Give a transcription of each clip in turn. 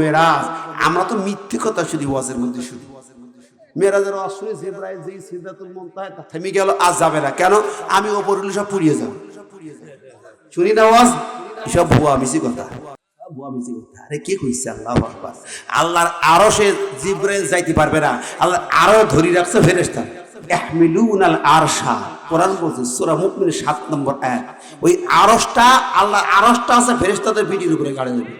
মেরাজ আমরা তো মিথ্যে কথা শুধু ওয়াজের মধ্যে শুনি। মেরাজের অশ্রে জিবরাইল যেই সিদরাতুল মুনতাহা থেমে গেল, আজ যাবে না কেন? আমি ওপরে সব পুড়িয়ে যাব। শুনি না ওয়াজ, এসব ভুয়া মিছি কথা, ভুয়া মিছি কথা। আরে কে কইছে? আল্লাহু আকবার। আল্লাহর আরশে জিবরাইল যাইতে পারবে না, আল্লাহ আরো ধরে রাখছে ফেরেশতা। ইহমিলুনাল আরশা, কোরআন বলছে সূরা মুমিন ৭ নম্বর আয়াত। ওই আরশটা, আল্লাহর আরশটা আছে ফেরেশতাদের পিঠের উপরে গাড়ি দেবে।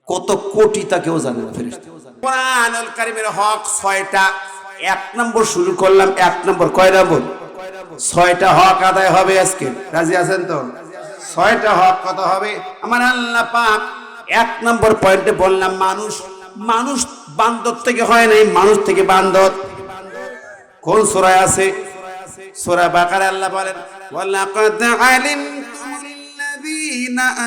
কত কোটি তা কেউ জানে না ফেরেশতা। কোরআনুল কারীমের হক ৬টা। ১ নম্বর শুরু করলাম। ১ নম্বর কয় নম্বর? ৬টা হক আদায় হবে আজকে। রাজি আছেন তো? ৬টা হক কত হবে? আমার আল্লাহ পাক ১ নম্বর পয়েন্টে বললাম মানুষ বান্দর থেকে হয় নাই, মানুষ থেকে বান্দর। কোন সূরায় আছে? সূরা বাকারা আল্লাহ বলেন ওয়ালাকাদ আলিমতুল্লাযীনা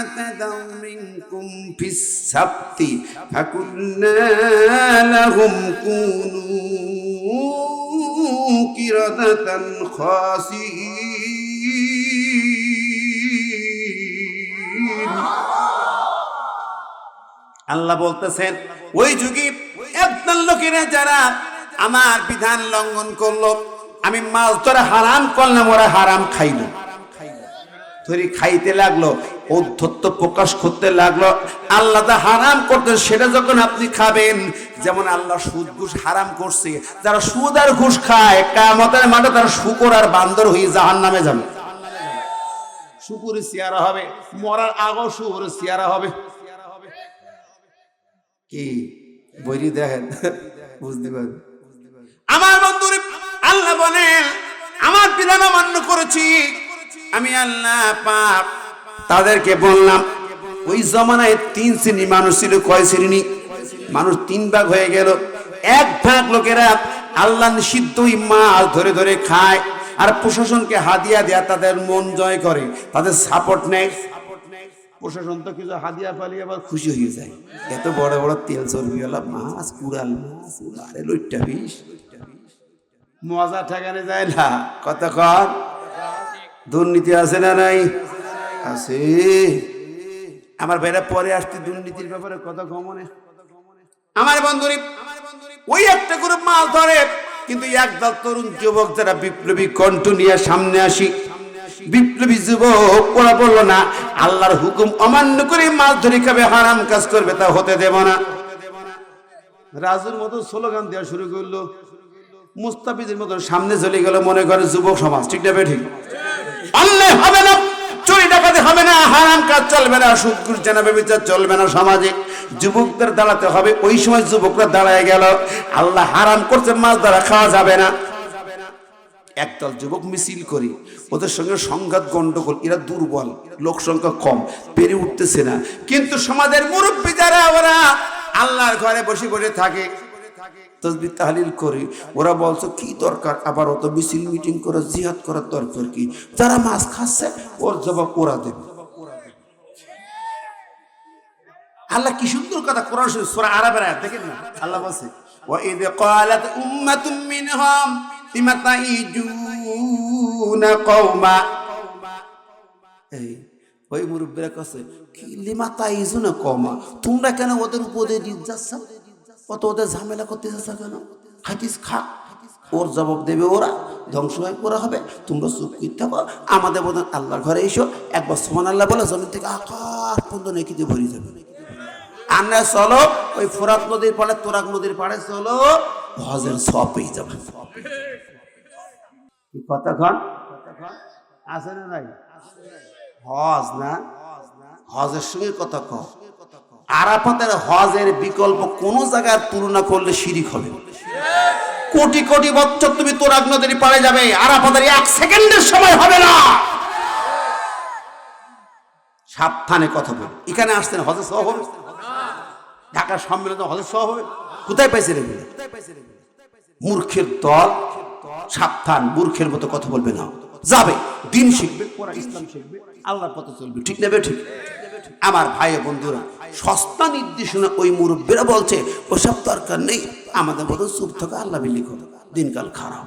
আতাদাউ মিনকুম ফিস সাবতি ফাকুলনা লাহুম কুনু কিরাদাতান খাসিঈন। আল্লাহ বলতেছেন ওই যুগে একদল লোকেরা যারা আমার বিধান লঙ্ঘন করলো, আমি মাছ ধরে হারাম করলাম, ওরা হারাম খাইলো, ধরে খাইতে লাগলো, ঔদ্ধত্য প্রকাশ করতে লাগলো। আল্লাহ তা হারাম করতে, সেটা যখন আপনি খাবেন, যেমন আল্লাহ সুদ ঘুষ হারাম করছে, যারা সুদ আর ঘুষ খায় কিয়ামতের মাঠে তারা শূকর আর বান্দর হয়ে জাহান্নামে যাবে। শূকরের চেহারা হবে, মরার আগেও শূকরের চেহারা হবে। কি বইরি দেখেন, বুঝতে পারবেন। আমার বন্ধুরে আল্লাহ বলেন আমার বিধান অমান্য করেছি আমি আল্লাহ পাক। তাদেরকে বললাম ওই জমানায় ৩ শ্রেণী মানুষ ছিল। কয় শ্রেণী মানুষ? ৩ ভাগ হয়ে গেল। এক ভাগ লোকেরা আল্লাহ নিষিদ্ধ মাছ ধরে ধরে খায়, আর প্রশাসনকে হাদিয়া দেয়া তাদের মন জয় করে, তাদের সাপোর্ট নেয়। প্রশাসন তো কিছু হাদিয়া পালি আবার খুশি হয়ে যায়। এত বড় বড় তেল চর্বিওয়ালা মাছ, কুড়াল মাছ, আরে লইট্টা বিষ, মজা ঠেকানো যায় না। কতক্ষণ দুর্নীতি আছে না নাই? আছে। আমার ভাইরা পরে আসতে দুর্নীতির ব্যাপারে কত কমনে। আমার বন্ধুরি ওই একটা গ্রুপ মাছ ধরে, কিন্তু একদল তরুণ যুবক যারা বিপ্লবী কণ্ঠ নিয়ে সামনে আসি, বিপ্লবী যুবক, ওরা বললো না আল্লাহর হুকুম অমান্য করে মাছ ধরে খাবে, হারাম কাজ করবে, তা হতে দেব না। রাজুর মতো স্লোগান দেওয়া শুরু করলো, মুস্তাফিজের মতো সামনে চলে গেল। মনে করে যুবক সমাজ, ঠিক না বেঠিক? অন্যায় হবে না, চুরি ডাকাতি হবে না, হারাম কাজ চলবে না, সুদ ঘুষ জেনা ব্যভিচার চলবে না, সমাজে যুবকদের দাঁড়াতে হবে। ওই সময় যুবকরা দাঁড়ায় গেল, আল্লাহ হারাম করছে মাছ ধরা খাওয়া যাবে না। একদল যুবক মিছিল করি, ওদের সঙ্গে সংঘাত গন্ডগোল, এরা দুর্বল, লোক সংখ্যা কম, পেরে উঠতেছে না। কিন্তু সমাজের মুরব্বী যারা, ওরা আল্লাহর ঘরে বসে বসে থাকে, তাসবিহ তাহলিল করে। ওরা বলছে কি দরকার আবার অত মিছিল মিটিং করে, জিহাদ করার দরকার কি? যারা মাছ খাচ্ছে ওর জবাব ওরা দেবে। আল্লাহ কি সুন্দর কথা কোরআন শরীফ সূরা আরাফের আয়াত দেখেন না, আল্লাহ বলছে ওয়া ইয ক্বালাত উম্মাতুম মিনহুম লিমা তাইজুনা কওমা। এই ওই মুরব্বিরা কাছে কি লিমা তাইজুনা কওমা, তোমরা কেন ওদের উপদে দিয়ে যাচ্ছ, কত ওদের ঝামেলা করতে যাচ্ছ কেন? হাদিস খা, ওর জবাব দেবে ওরা, ধ্বংস হয়ে পড়া হবে। তোমরা চুপ করে থাকো, আমাদের বোধন আল্লাহর ঘরে এসো, একবার সুবহানাল্লাহ বলে জমিন থেকে আকাশ পর্যন্ত নেকিতে ভরে যাবে। আমরা চলো ওই ফোরাত নদীর পাড়ে, তোরাক নদীর পাড়ে চলো, হজের সওয়াব পেয়ে যাবে। কতক্ষণ আছে না নাই? হজ না, হজের সঙ্গে কতক্ষণ। আরাফাতের হজের বিকল্প কোন জায়গার তুলনা করলে শিরিক হবে। কোটি কোটি বছর তুমি তোরাক নদীর পাড়ে যাবে, আরাফাতের 1 সেকেন্ডের সময় হবে না। সাবধানে কথা বল। এখানে আসছেন হজের সওয়াব হবে, ঢাকা সম্মেলনে হজের সওয়াব হবে, কোথায় পাইছেন এগুলো? মূর্খের দল, সাবধান, মূর্খের মতো কথা বলবে না। যাবে, দিন শিখবে, কোরআন ইসলাম শিখবে, আল্লাহর পথে চলবে, ঠিক না ঠিক? আমার ভাই বন্ধুরা, সস্তা নির্দেশনা ওই মুরব্বীরা বলছে ওসব দরকার নেই, আমাদের মতো চুপ থাকা, আল্লাহ বিলি করো, দিনকাল খারাপ।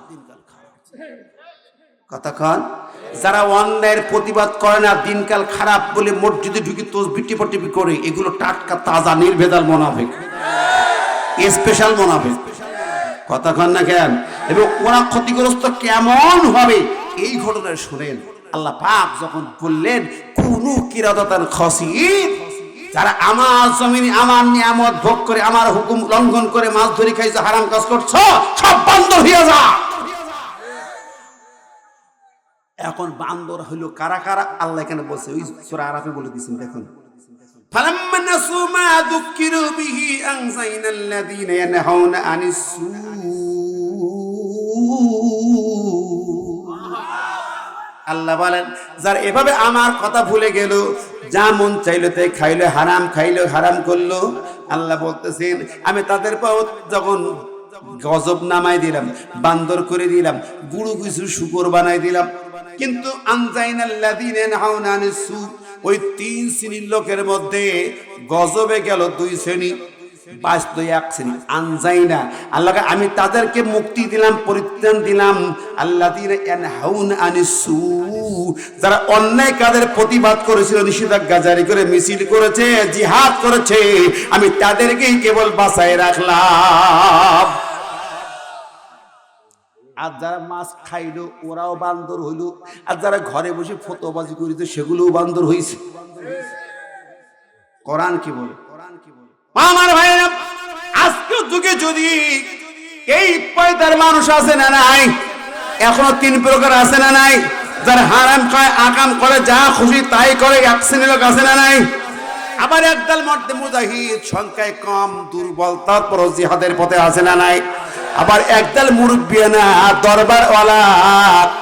কতক্ষণ? যারা অন্যায়ের প্রতিবাদ করে না, দিনকাল খারাপ বলে মসজিদে ঢুকে তসবিহ টিপি করে, এগুলো টাটকা তাজা নির্ভেজাল মুনাফিক, স্পেশাল মুনাফিক। কতক্ষণ না কেন? এবং ওরা ক্ষতিগ্রস্ত কেমন হবে এই ঘটনা শুনেন। আল্লাহ পাক যখন বললেন কুনু কিরাদাতান খাসিন, যারা আমার জমিনে আমার নিয়ামত ভোগ করে আমার হুকুম লঙ্ঘন করে মাছ ধরে খাইছো, হারাম কাজ করছো, সব বান্দর হয়ে যা। এখন বান্দর হইলো কারা কারা? আল্লাহ এখানে বলছে, ওই সূরা আরাফে বলে দিয়েছেন, দেখুন ফালাম্মা নাসু মা যুকিরু বিহি আনজাইনাল্লাযীনা ইয়ানহাউনা আনিস সূ। আল্লাহ বলেন যারা এভাবে আমার কথা ভুলে গেল, যা মন চাইলো তাই খাইলো, হারাম খাইলো, হারাম করলো, আল্লাহ বলতেছেন আমি তাদের পর যখন গজব নামাই দিলাম, বান্দর করে দিলাম, বুড়ো কিছু শুকর বানাই দিলাম, কিন্তু আনজাইনাল্লাযীনা ইয়ানহাউনা আনিস সূ, ওই 3 শ্রেণীর লোকের মধ্যে গজবে গেল 2 শ্রেণী, বাঁচতো 1 শ্রেণী। আনজাইনা, আল্লাহকে আমি তাদেরকে মুক্তি দিলাম, পরিত্রাণ দিলাম। আল্লাযীনা ইয়ানহাউনা আনিস সূ, যারা অন্যায় কাজের প্রতিবাদ করেছিল, নিষেধাজ্ঞা জারি করে মিছিল করেছে, জিহাদ করেছে, আমি তাদেরকেই কেবল বাঁচায় রাখলাম। আর যারা মাছ খাইলো ওরাও বান্দর হইল, আর যারা ঘরে বসে ফতোয়াবাজি করিত সেগুলোও বান্দর হইছে। কোরআন কি বলে? আমার ভাইরা, আজকের যুগে যদি এই পয়দার মানুষ আছে না নাই? এখনো 3 প্রকার আছে না নাই? যারা হারাম খায়, আকাম করে, যা খুশি তাই করে, 1 শ্রেণীর লোক আছে না নাই? আবার একদল মর্দে মুজাহিদ, সংখ্যায় কম, দুর্বল, তারপর জিহাদের পথে আছে না নাই? আবার একদল মুরব্বিয়ানা, দরবারওয়ালা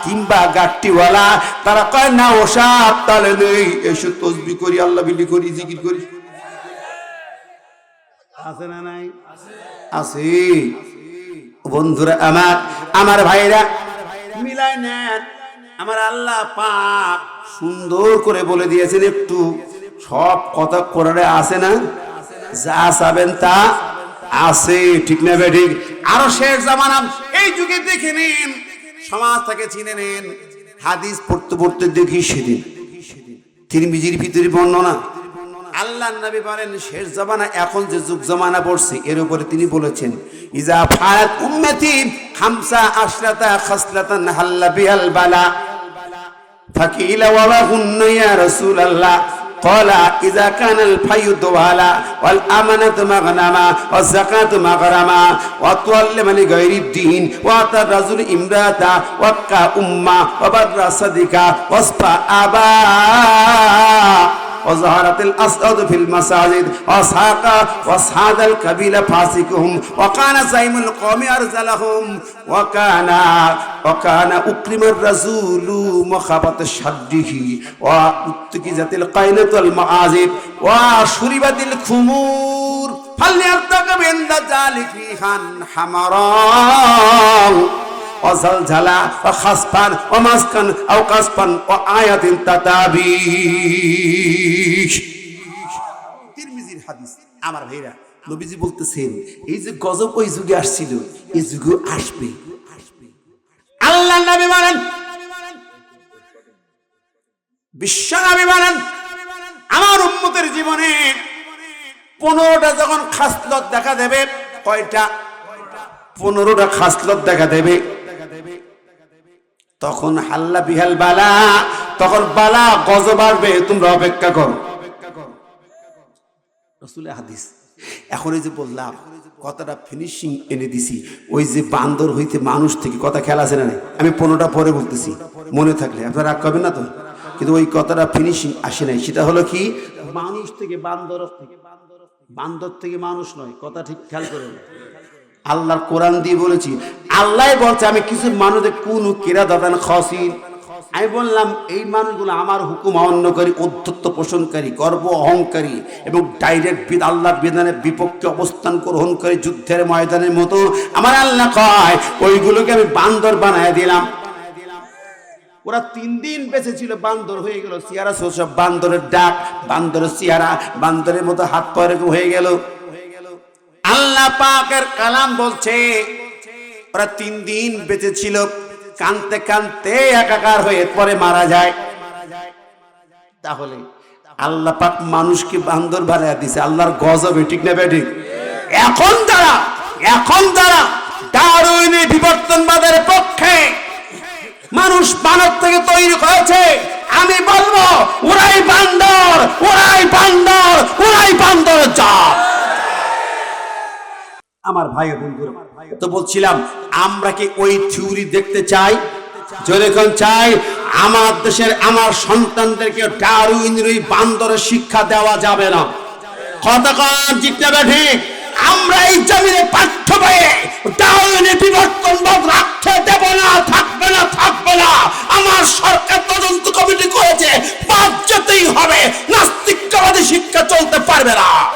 কিংবা গাট্টিওয়ালা, তারা কয় না ওসব তালে নেই, এসব তসবিহ করি, আল্লাহ বিলি করি, জিকির করি। আছে না নাই? আছে। বন্ধুরা আমার ভাইরা, মিলাই নেন। আমার আল্লাহ পাক সুন্দর করে বলে দিয়েছেন, একটু সব কথা কোরআনে আছে না? যা চাবেন তা আছে, ঠিক না বেঠিক? আরো শেষ জামানা, এই যুগে দেখে নিন, সমাজ থেকে চিনে নেন। হাদিস পড়তে পড়তে দেখি সেদিন তিরমিজির ভিতরে বর্ণনা, আল্লাহর নবী বলেন শেষ জামানা, এখন যে যুগ জামানা পড়ছে এর উপরে তিনি বলেছেন ইজা ফায়াত উম্মতি খামসা আশরাতা খাসলাতান হাল্লা বিহাল বালা ফাকিলা ওয়া হুন্না ইয়া রাসূলুল্লাহ قال إذا كان الفيء دوالا والأمانة مغنما والزكاة مغرما وتعلم لغير الدين وأتى الرجل امرأة وكا أمة وبر صديقا وصفى أبا وظهرت الأسعد في المساجد وصحاد القبيلة فاسقهم وكان زعيم القوم أرذلهم وكان أكرم الرسول مخافة شره واتخذت القينة والمعازف وشربت الخمور فليرتقب عند ذلك ريحا حمرا وزلزلا وخسفا ومسكا أو قصفا وآية تتابيش। তিরমিজির হাদিস। আমার ভাইরা, নবীজি বলতেছেন এই যে গজব ওই যুগে আসছিল, এই যুগে আসবে। আল্লাহ নবী বলেন, বিশ্ব নবী বলেন, আমার উম্মতের জীবনে 15টা যখন খাসলত দেখা দেবে, কয়টা? 15টা খাসলত দেখা দেবে, তখন হাল্লা বিহাল বালা, তখন বালা গজব আসবে, তোমরা অপেক্ষা করো। রাসূলের হাদিস। এখন এই যে বললাম, কথাটা ফিনিশিং এনে দিছি, ওই যে বান্দর হইতে মানুষ থেকে কথা খেয়াল আছে না? আমি 15টা পরে বলতেছি, মনে থাকলে আপনারা রাগ করবেন না তো? কিন্তু ওই কথাটা ফিনিশিং আসে নাই। সেটা হলো কি, মানুষ থেকে বান্দর, বান্দর থেকে মানুষ নয়। কথা ঠিক খেয়াল করেন। আল্লাহর কোরআন দিয়ে বলেছি, আল্লাহ বলছে আমি কিছু মানুষদের কুনু কিরাদাতান খাসিন। আমি বললাম এই মানুষগুলো আমার হুকুম অমান্যকারী, অধ্যত্ব পোষণকারী, গর্ব অহংকারী এবং ডাইরেক্ট আল্লাহর বিধানের বিপক্ষে অবস্থান গ্রহণকারী, যুদ্ধের ময়দানের মতো। আমার আল্লাহ কয় ওইগুলোকে আমি বান্দর বানায় দিলাম। ওরা 3 দিন বেঁচে ছিল, বান্দর হয়ে গেল। চেহারা সব বান্দরের ডাক, বান্দরের চেহারা, বান্দরের মতো হাত পা এরকম হয়ে গেল। আল্লাহ পাকের কালাম বলছে ওরা 3 দিন বেঁচে ছিল, কানতে কানতে একাকার হয়ে পরে মারা যায়। তাহলে আল্লাহ পাক মানুষকে বান্দর বানায়া দিছে আল্লাহর গজবে, ঠিক না বেঠিক? এখন যারা ডারউইনি বিবর্তনবাদের পক্ষে, মানুষ মানব থেকে তৈরি হয়েছে, আমি বলবো ওরাই বান্দর, ওরাই বান্দর, ওরাই বান্দর জাত। আমার ভাই বন্ধুরা, তো বলছিলাম আমরা কি ওই থিওরি দেখতে চাই? যখন চাই আমার দেশের আমার সন্তানদেরকে ডারউইনের ওই বান্দরের শিক্ষা দেওয়া যাবে না। কতক্ষণ জিজ্ঞাসা ঠিক আমরা এই জমিনে পাঠ্য বইয়ে ডারউইনের বিবর্তনবাদ রাখতে